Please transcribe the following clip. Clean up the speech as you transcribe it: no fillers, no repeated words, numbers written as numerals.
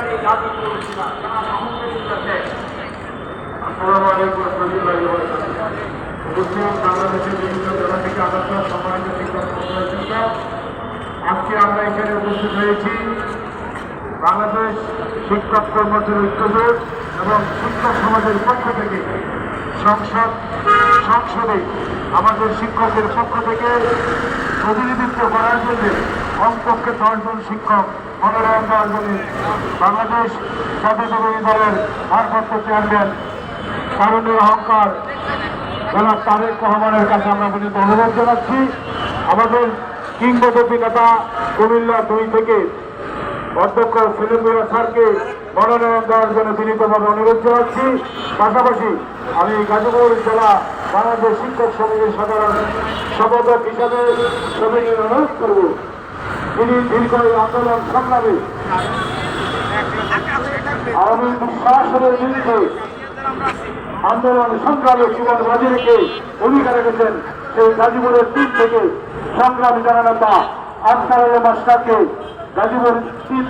আসসালামু আলাইকুম রহমতুল্লাহি ওয়া বারাকাতুহু। উপস্থিত বাংলাদেশের বিভিন্ন জেলা থেকে আগত সম্মানিত শিক্ষক মণ্ডলীবৃন্দ, আজকে আমরা এখানে উপস্থিত হয়েছি বাংলাদেশ শিক্ষক কর্মচারী ঐক্যজোট এবং শিক্ষক সমাজের পক্ষ থেকে সংসদে আমাদের শিক্ষকের পক্ষ থেকে প্রতিনিধিত্ব করার জন্য কমপক্ষে 10 জন শিক্ষক মনোনয়ন দেওয়ার জন্য বাংলাদেশ জাতীয়তাবাদী দলের ভারপ্রাপ্ত চেয়ারম্যান কারণের অহংকার জনাব তারেক রহমানের কাছে আমরা পর্যন্ত অনুরোধ জানাচ্ছি। আমাদের কিংবদন্তি নেতা কুমিল্লা 2 থেকে অধ্যক্ষ সেলিম মিয়া স্যারকে মনোনয়ন দেওয়ার জন্য বিনীতভাবে অনুরোধ জানাচ্ছি। পাশাপাশি আমি গাজীপুর জেলা বাংলাদেশ শিক্ষক সমিতির সাধারণ সম্পাদক হিসাবে সমিতির অনুরোধ করব, তিনি দীর্ঘ আন্দোলন সংগ্রামী আওয়ামী শাসনের বিরুদ্ধে আন্দোলন সংগ্রামে জীবন বাজি রেখে ভূমিকা রেখেছেন সেই গাজীপুরের 3 থেকে সংগ্রামী জননেতা আফসার আলম মাস্টারকে গাজীপুর 3